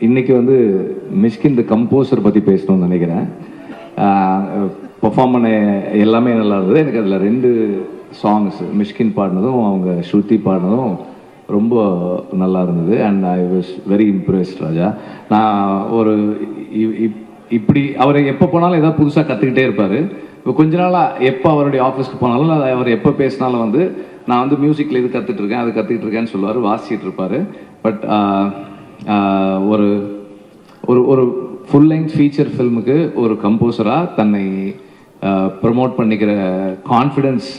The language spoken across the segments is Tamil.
இன்னைக்கு வந்து மிஷ்கின் த கம்போசர் பற்றி பேசணும்னு நினைக்கிறேன். பெர்ஃபார்ம் பண்ண எல்லாமே நல்லா இருந்தது. எனக்கு அதில் 2 சாங்ஸ் மிஷ்கின் பாடினதும் அவங்க ஸ்ருதி பாடினதும் ரொம்ப நல்லா இருந்தது. And I was very impressed Raja. நான் ஒரு இப்படி அவரை எப்போ போனாலும் ஏதாவது புதுசாக கற்றுக்கிட்டே இருப்பார். இப்போ கொஞ்ச நாளாக எப்போ அவருடைய ஆஃபீஸ்க்கு போனாலும் அவர் எப்போ பேசினாலும் வந்து நான் வந்து மியூசிக்கில் இது கற்றுட்ருக்கேன் அது கற்றுக்கிட்டு இருக்கேன்னு சொல்லுவார், வாசிக்கிட்டு இருப்பார். பட் ஒரு ஒரு ஒரு ஃபுல் லெங்த் ஃபீச்சர் ஃபில்முக்கு ஒரு கம்போசராக தன்னை ப்ரமோட் பண்ணிக்கிற கான்ஃபிடென்ஸ்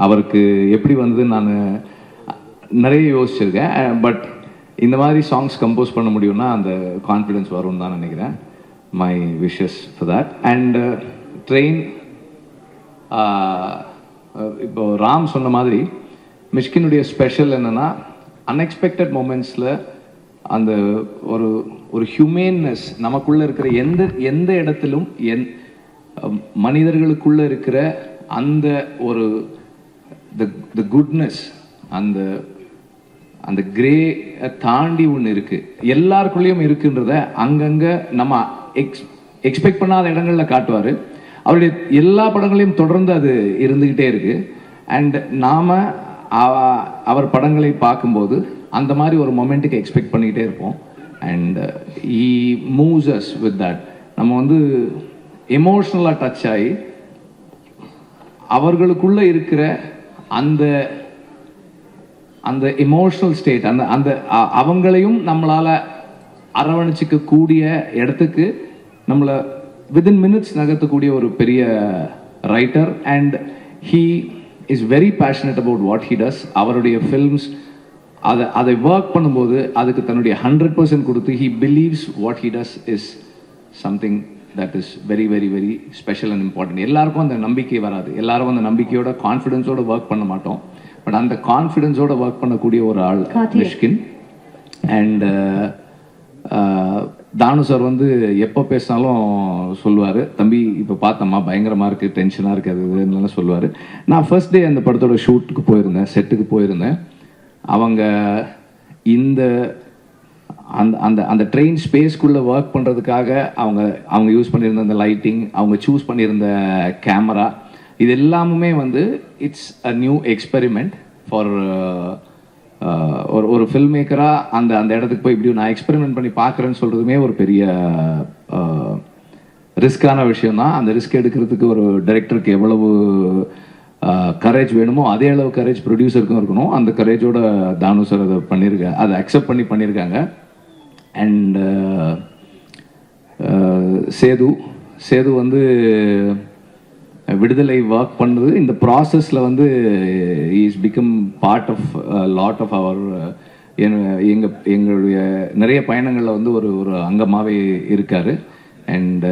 அவருக்கு எப்படி வந்து நான் நிறைய யோசிச்சிருக்கேன். பட் இந்த மாதிரி சாங்ஸ் கம்போஸ் பண்ண முடியும்னா அந்த கான்ஃபிடென்ஸ் வரும்னு தான் நினைக்கிறேன். My wishes for that. And train, இப்போ ராம் சொன்ன மாதிரி மிஷ்கினுடைய ஸ்பெஷல் என்னென்னா அன்எக்ஸ்பெக்டட் மூமெண்ட்ஸில் அந்த ஒரு ஒரு ஹியூமேன்னஸ் நமக்குள்ளே இருக்கிற எந்த இடத்திலும் மனிதர்களுக்குள்ளே இருக்கிற அந்த ஒரு த குட்னஸ், அந்த அந்த கிரே தாண்டி ஒன்று இருக்குது, எல்லாருக்குள்ளேயும் இருக்குன்றத அங்கங்கே நம்ம எக்ஸ்பெக்ட் பண்ணாத இடங்களில் காட்டுவார். அவருடைய எல்லா படங்களையும் தொடர்ந்து அது இருந்துக்கிட்டே இருக்கு. அண்ட் நாம் அவர் படங்களை பார்க்கும்போது அந்த மாதிரி ஒரு மொமெண்ட்டுக்கு எக்ஸ்பெக்ட் பண்ணிக்கிட்டே இருப்போம். And he moves us with that. நம்ம வந்து எமோஷ்னலாக டச் ஆகி அவர்களுக்குள்ளே இருக்கிற அந்த அந்த எமோஷ்னல் ஸ்டேட், அந்த அந்த அவங்களையும் நம்மளால் அரவணைச்சிக்க கூடிய இடத்துக்கு நம்மளை வித்தின் மினிட்ஸ் நகர்த்தக்கூடிய ஒரு பெரிய writer. And he is very passionate about what he does. அவருடைய ஃபில்ம்ஸ் அதை ஒர்க் பண்ணும்போது அதுக்கு தன்னுடைய 100% கொடுத்து he believes what he does is something that is very very very special and important. எல்லாருக்கும் அந்த நம்பிக்கை வராது, எல்லாரும் அந்த நம்பிக்கையோட கான்ஃபிடென்ஸோட ஒர்க் பண்ண மாட்டோம். பட் அந்த கான்ஃபிடென்ஸோட ஒர்க் பண்ணக்கூடிய ஒரு ஆள் மிஷ்கின். அண்ட் தானு சார் வந்து எப்போ பேசினாலும் சொல்லுவார், தம்பி இப்போ பார்த்தம்மா பயங்கரமாக இருக்குது, டென்ஷனாக இருக்குது, அதுன்னு சொல்லுவார். நான் ஃபர்ஸ்ட் டே அந்த படத்தோட ஷூட்டுக்கு போயிருந்தேன், செட்டுக்கு போயிருந்தேன். அவங்க இந்த அந்த அந்த அந்த ட்ரெயின் ஸ்பேஸ்க்குள்ளே ஒர்க் பண்ணுறதுக்காக அவங்க யூஸ் பண்ணியிருந்த அந்த லைட்டிங், அவங்க சூஸ் பண்ணியிருந்த கேமரா, இது எல்லாமுமே வந்து it's a new experiment for ஒரு ஃபில்ம் மேக்கராக. அந்த அந்த இடத்துக்கு போய் இப்படி நான் எக்ஸ்பெரிமெண்ட் பண்ணி பார்க்குறேன்னு சொல்கிறதுமே ஒரு பெரிய ரிஸ்க்கான விஷயம்தான். அந்த ரிஸ்க் எடுக்கிறதுக்கு ஒரு டைரக்டருக்கு எவ்வளவு கரேஜ் வேணுமோ அதே அளவு கரேஜ் ப்ரொடியூசருக்கும் இருக்கணும். அந்த கரேஜோட தானு சார் அதை பண்ணியிருக்காங்க, அதை அக்செப்ட் பண்ணியிருக்காங்க. அண்ட் சேது வந்து விடுதலை ஒர்க் பண்ணுறது இந்த ப்ராசஸில் வந்து is become part of lot of அவர் எங்களுடைய நிறைய பயணங்களில் வந்து ஒரு ஒரு அங்கமாகவே இருக்கார். And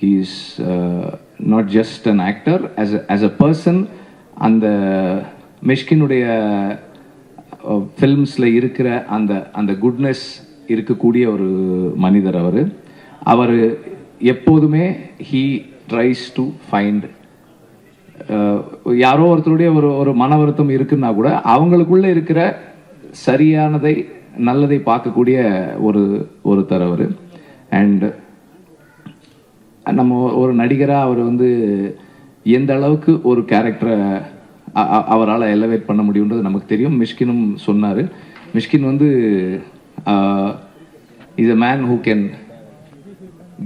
he is not just an actor, as a person. அந்த மிஷ்கினுடைய ஃபில்ம்ஸில் இருக்கிற அந்த அந்த குட்னஸ் இருக்கக்கூடிய ஒரு மனிதர் அவர் எப்போதுமே ஹீ ட்ரைஸ் டு ஃபைண்ட், யாரோ ஒருத்தருடைய ஒரு ஒரு மன வருத்தம் இருக்குன்னா கூட அவங்களுக்குள்ள இருக்கிற சரியானதை நல்லதை பார்க்கக்கூடிய ஒருத்தர் அவர். அண்ட் நம்ம ஒரு நடிகராக அவர் வந்து எந்த அளவுக்கு ஒரு கேரக்டரை அவரால் எலவேட் பண்ண முடியுன்றது நமக்கு தெரியும். மிஷ்கினும் சொன்னார். மிஷ்கின் வந்து is a man who can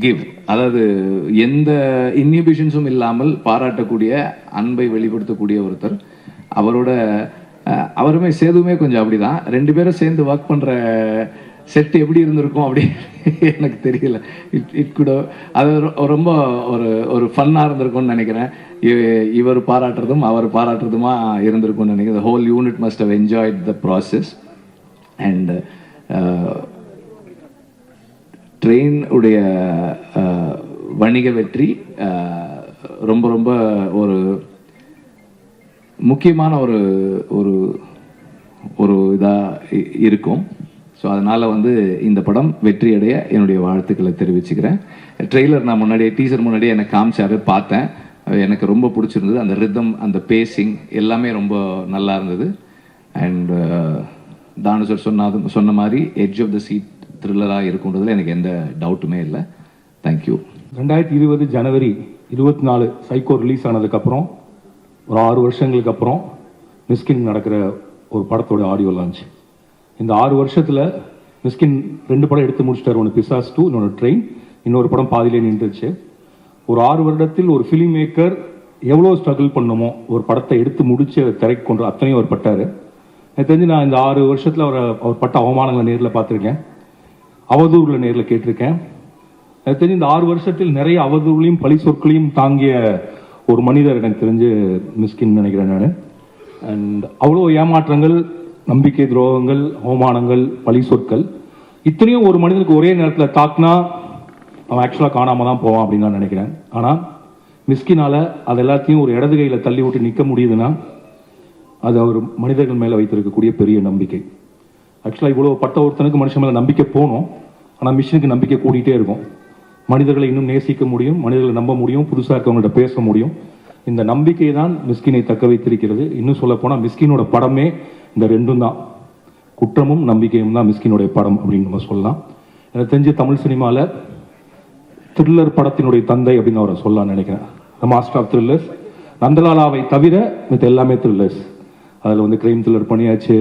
give, அதாவது எந்த இன்ஹிபிஷன்ஸும் இல்லாமல் பாராட்டக்கூடிய, அன்பை வெளிப்படுத்தக்கூடிய ஒருத்தர். அவருமே சேதுமே கொஞ்சம் அப்படிதான். 2 பேரும் சேர்ந்து ஒர்க் பண்ணுற செட் எப்படி இருந்திருக்கும் அப்படி எனக்கு தெரியல. இட் கூட அது ரொம்ப ஒரு ஃபன்னாக இருந்திருக்கும்னு நினைக்கிறேன். இவர் பாராட்டுறதும் அவர் பாராட்டுறதுமா இருந்திருக்கும்னு நினைக்கிறேன். Whole unit must have enjoyed the process. And train உடைய வணிக வெற்றி ரொம்ப ரொம்ப ஒரு முக்கியமான ஒரு ஒரு ஒரு இதாக இருக்கும். ஸோ அதனால் வந்து இந்த படம் வெற்றி அடைய என்னுடைய வாழ்த்துக்களை தெரிவிச்சுக்கிறேன். ட்ரெய்லர் நான் முன்னாடியே டீசர் முன்னாடியே எனக்கு காமிச்சாரு, பார்த்தேன். எனக்கு ரொம்ப பிடிச்சிருந்தது. அந்த ரிதம், அந்த பேசிங் எல்லாமே ரொம்ப நல்லா இருந்தது. அண்ட் தானு சார் சொன்ன மாதிரி எட்ஜ் ஆஃப் த சீட் த்ரில்லராக இருக்குன்றதுல எனக்கு எந்த டவுட்டுமே இல்லை. தேங்க்யூ. 2020 ஜனவரி 24 சைக்கோ ரிலீஸ் ஆனதுக்கப்புறம் ஒரு 6 வருஷங்களுக்கு அப்புறம் மிஸ்கின் நடக்கிற ஒரு படத்தோட ஆடியோ லான்ச். இந்த 6 வருஷத்தில் மிஸ்கின் 2 படம் எடுத்து முடிச்சிட்டார். ஒன்று பிசாஸ் 2, இன்னொன்று ட்ரெயின், இன்னொரு படம் பாதியிலே நின்றுச்சு. ஒரு 6 வருடத்தில் ஒரு ஃபிலிம் மேக்கர் எவ்வளோ ஸ்ட்ரகிள் பண்ணணுமோ ஒரு படத்தை எடுத்து முடிச்சு திரைக்கு கொண்டு அத்தனையும் அவர் பட்டார். எனக்கு தெரிஞ்சு நான் இந்த 6 வருஷத்தில் அவர் பட்ட அவமானங்களை நேரில் பார்த்துருக்கேன், அவதூறுகளை நேரில் கேட்டிருக்கேன். எனக்கு தெரிஞ்சு இந்த 6 வருஷத்தில் நிறைய அவதூறுகளையும் பழி சொற்களையும் தாங்கிய ஒரு மனிதர் எனக்கு தெரிஞ்சு மிஸ்கின் நினைக்கிறேன் நான். அண்ட் அவ்வளோ ஏமாற்றங்கள், நம்பிக்கை துரோகங்கள், அவமானங்கள், பழி சொற்கள் இத்தனையும் ஒரு மனிதனுக்கு ஒரே நேரத்தில் தாக்குனா அவன் ஆக்சுவலாக காணாமல் தான் போவான் அப்படின்னு நான் நினைக்கிறேன். ஆனால் மிஸ்கினால் அது எல்லாத்தையும் ஒரு இடது கையில் தள்ளி விட்டு நிற்க முடியுதுன்னா அது அவர் மனிதர்கள் மேலே வைத்திருக்கக்கூடிய பெரிய நம்பிக்கை. ஆக்சுவலாக இவ்வளோ பட்ட ஒருத்தனுக்கு மனுஷன் மேலே நம்பிக்கை போகணும், ஆனால் மிஷினுக்கு நம்பிக்கை கூட்டிகிட்டே இருக்கும். மனிதர்களை இன்னும் நேசிக்க முடியும், மனிதர்களை நம்ப முடியும், புதுசாக இருக்கவங்கள்ட்ட பேச முடியும். இந்த நம்பிக்கை தான் மிஸ்கினை தக்க வைத்திருக்கிறது. இன்னும் சொல்ல போனால் மிஸ்கினோட படமே இந்த ரெண்டும் தான், குற்றமும் நம்பிக்கையும் தான் மிஸ்கினுடைய படம் அப்படின்னு நம்ம சொல்லலாம். எனக்கு தெரிஞ்ச தமிழ் சினிமாவில் த்ரில்லர் படத்தினுடைய தந்தை அப்படின்னு அவரை சொல்லலாம்னு நினைக்கிறேன். The master of thrillers. நந்தலாலாவை தவிர மித்த எல்லாமே த்ரில்லர்ஸ். அதில் வந்து கிரைம் த்ரில்லர் பண்ணியாச்சு,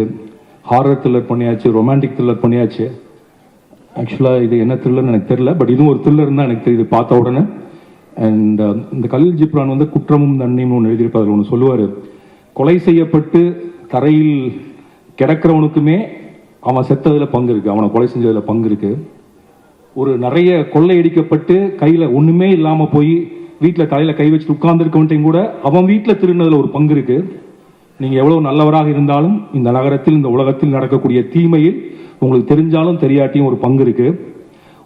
ஹாரர் த்ரில்லர் பண்ணியாச்சு, ரொமான்டிக் த்ரில்லர் பண்ணியாச்சு. ஆக்சுவலாக இது என்ன த்ரில்லர்னு எனக்கு தெரியல, பட் இதுவும் ஒரு த்ரில்லர் தான் எனக்கு தெரியுது பார்த்த உடனே. அண்ட் இந்த கலீல் ஜிப்ரான் வந்து குற்றமும் தண்டனையும் ஒன்று எழுதியிருப்பார். அதில் ஒன்று சொல்லுவார், கொலை செய்யப்பட்டு தரையில் கிடக்கிறவனுக்குமே அவன் செத்ததில் பங்கு இருக்குது, அவனை கொலை செஞ்சதில் பங்கு இருக்குது. ஒரு நிறைய கொள்ளையடிக்கப்பட்டு கையில் ஒன்றுமே இல்லாமல் போய் வீட்டில் தலையில் கை வச்சு உட்கார்ந்துருக்கவன்ட்டையும் கூட அவன் வீட்டில் திருடினதில் ஒரு பங்கு இருக்குது. நீங்கள் எவ்வளோ நல்லவராக இருந்தாலும் இந்த நகரத்தில், இந்த உலகத்தில் நடக்கக்கூடிய தீமையில் உங்களுக்கு தெரிஞ்சாலும் தெரியாட்டியும் ஒரு பங்கு இருக்குது.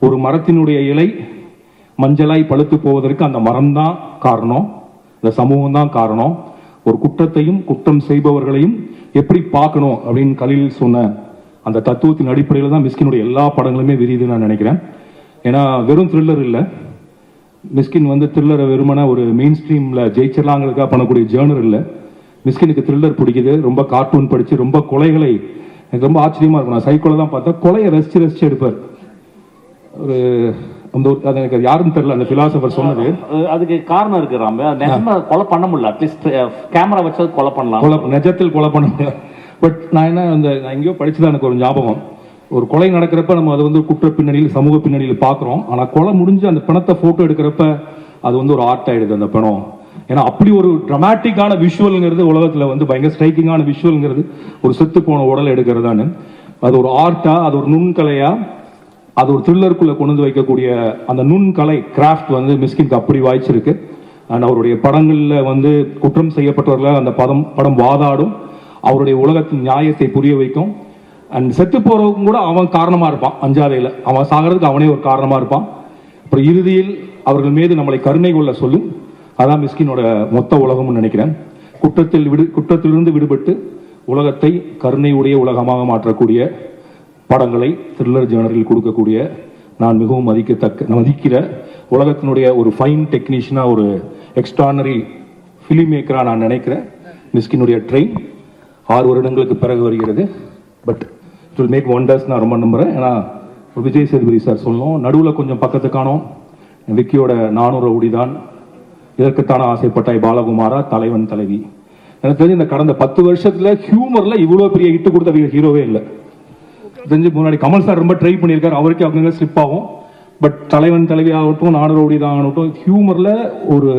ஒரு மரத்தினுடைய இலை மஞ்சளாய் பழுத்து போவதற்கு அந்த மரம் தான் காரணம், இந்த சமூகம் தான் காரணம். ஒரு குற்றத்தையும் குற்றம் செய்பவர்களையும் எப்படி பார்க்கணும் அப்படின்னு கலீல் சொன்ன அந்த தத்துவத்தின் அடிப்படையில் தான் மிஸ்கினுடைய எல்லா படங்களுமே விரியுதுன்னு நான் நினைக்கிறேன். ஏன்னா வெறும் த்ரில்லர் இல்லை, மிஸ்கின் வந்து த்ரில்லரை வெறுமனா ஒரு மெயின் ஸ்ட்ரீமில் ஜெயிச்சிடலாங்கிறதுக்காக பண்ணக்கூடிய ஜேர்னர் இல்லை. மிஸ்கினுக்கு த்ரில்லர் பிடிக்குது, ரொம்ப கார்ட்டூன் படித்து ரொம்ப கொலைகளை, எனக்கு ரொம்ப ஆச்சரியமாக இருக்கும். நான் சைக்கோல தான் பார்த்தா கொலையை ரசித்து எடுப்பார். ஒரு அந்த அது எனக்கு யாருன்னு தெரியல, அந்த பிலாசபர் சொன்னது. அதுக்கு காரணம் இருக்கு ராம், நிஜமா கொலை பண்ண முடியல, அட்லீஸ்ட் கேமரா வச்சது கொலை பண்ணலாம், நிஜத்தில் கொலை பண்ண முடியல. பட் நான் நான் எங்கேயோ படிச்சுதான் எனக்கு ஒரு ஞாபகம், ஒரு கொலை நடக்கிறப்ப நம்ம அது வந்து குற்ற பின்னணியில், சமூக பின்னணியில் பார்க்குறோம். ஆனால் கொலை முடிஞ்சு அந்த பிணத்தை ஃபோட்டோ எடுக்கிறப்ப அது வந்து ஒரு ஆர்ட் ஆகிடுது அந்த பிணம். ஏன்னா அப்படி ஒரு ட்ரமாட்டிக்கான விஷுவல்ங்கிறது உலகத்தில் வந்து பயங்கர ஸ்ட்ரைக்கிங்கான விஷுவல்ங்கிறது ஒரு செத்து போன உடலை எடுக்கிறதான்னு. அது ஒரு ஆர்ட்டா, அது ஒரு நுண்கலையா, அது ஒரு த்ரில்லருக்குள்ளே கொண்டு வந்து வைக்கக்கூடிய அந்த நுண்கலை கிராஃப்ட் வந்து மிஸ்கினுக்கு அப்படி வாய்ச்சிருக்கு. அண்ட் அவருடைய படங்களில் வந்து குற்றம் செய்யப்பட்டவர்களால் அந்த படம் வாதாடும், அவருடைய உலகத்தின் நியாயத்தை புரிய வைக்கும். அண்ட் செத்து போறவங்க கூட அவன் காரணமா இருப்பான், அஞ்சாதையில் அவன் சாகிறதுக்கு அவனே ஒரு காரணமா இருப்பான். அப்புறம் இறுதியில் அவர்கள் மீது நம்மளை கருணை கொள்ள சொல்லும். அதான் மிஸ்கினோட மொத்த உலகம்னு நினைக்கிறேன். குற்றத்திலிருந்து விடுபட்டு உலகத்தை கருணை உடைய உலகமாக மாற்றக்கூடிய படங்களை த்ரில்லர் ஜேர்னரில் கொடுக்கக்கூடிய நான் மிகவும் மதிக்கிற உலகத்தினுடைய ஒரு ஃபைன் டெக்னீஷியனா, ஒரு எக்ஸ்ட்ரானரி ஃபிலிம் மேக்கரா நான் நினைக்கிறேன். மிஸ்கினுடைய ட்ரெயின் 6 வருடங்களுக்கு பிறகு வருகிறது. But it will make wonders நான் ரொம்ப நம்புகிறேன். ஏன்னா விஜய் சேதுபதி சார் சொல்லணும், நடுவில் கொஞ்சம் பக்கத்து காணோம், விக்கியோட 400 ரவுடிதான், இதற்குத்தான ஆசைப்பட்டாய் பாலகுமாரா, தலைவன் தலைவி. எனக்கு தெரிஞ்சு இந்த கடந்த 10 வருஷத்துல ஹியூமர்ல இவ்வளோ பெரிய ஹிட்டு கொடுத்த ஹீரோவே இல்லை. தெரிஞ்சு முன்னாடி கமல் சார் ரொம்ப ட்ரை பண்ணியிருக்காரு, அவருக்கே அவங்க ஸ்லிப் ஆகும். பட் தலைவன் தலைவி ஆகட்டும், 400 ரவுடி தான் ஆகட்டும், ஹியூமர்ல ஒரு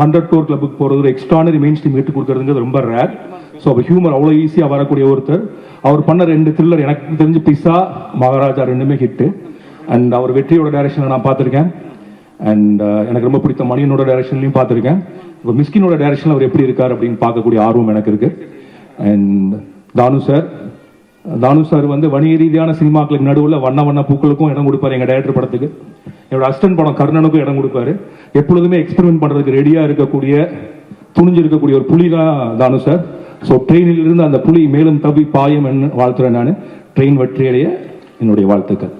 100 crore கிளப்புக்கு போகிறது, ஒரு எக்ஸ்ட்ரானரி மெயின் ஸ்ட்ரீம் ஹிட் கொடுக்கறதுங்கிறது ரொம்ப ரேர். ஸோ அப்போ ஹியூமர் அவ்வளோ ஈஸியாக வரக்கூடிய ஒருத்தர். அவர் பண்ண 2 த்ரில்லர் எனக்கு தெரிஞ்சு பிசா, மகாராஜா ரெண்டுமே ஹிட்டு. அண்ட் அவர் வெற்றியோட டைரக்ஷனில் நான் பார்த்துருக்கேன். அண்ட் எனக்கு ரொம்ப பிடித்த மணியனோட டைரக்ஷன்லையும் பார்த்துருக்கேன். இப்போ மிஸ்கினோட டைரக்ஷனில் அவர் எப்படி இருக்கார் அப்படின்னு பார்க்கக்கூடிய ஆர்வம் எனக்கு இருக்கு. அண்ட் தானு சார் வந்து வணிக ரீதியான சினிமாக்களுக்கு நடுவில் வண்ண வண்ண பூக்களுக்கும் இடம் கொடுப்பாரு. எங்கள் டைரக்டர் படத்துக்கு, என்னோட அசிஸ்டன்ட் படம் கர்ணனுக்கும் இடம் கொடுப்பாரு. எப்பொழுதுமே எக்ஸ்பெரிமெண்ட் பண்ணுறதுக்கு ரெடியாக இருக்கக்கூடிய, துணிஞ்சிருக்கக்கூடிய ஒரு புலி தான் தானு சார். ஸோ ட்ரெயினில் இருந்து அந்த புலி மேலும் தவி பாயம் என்று வாழ்த்துறேன் நான். ட்ரெயின் வெற்றியடைய என்னுடைய வாழ்த்துக்கள்.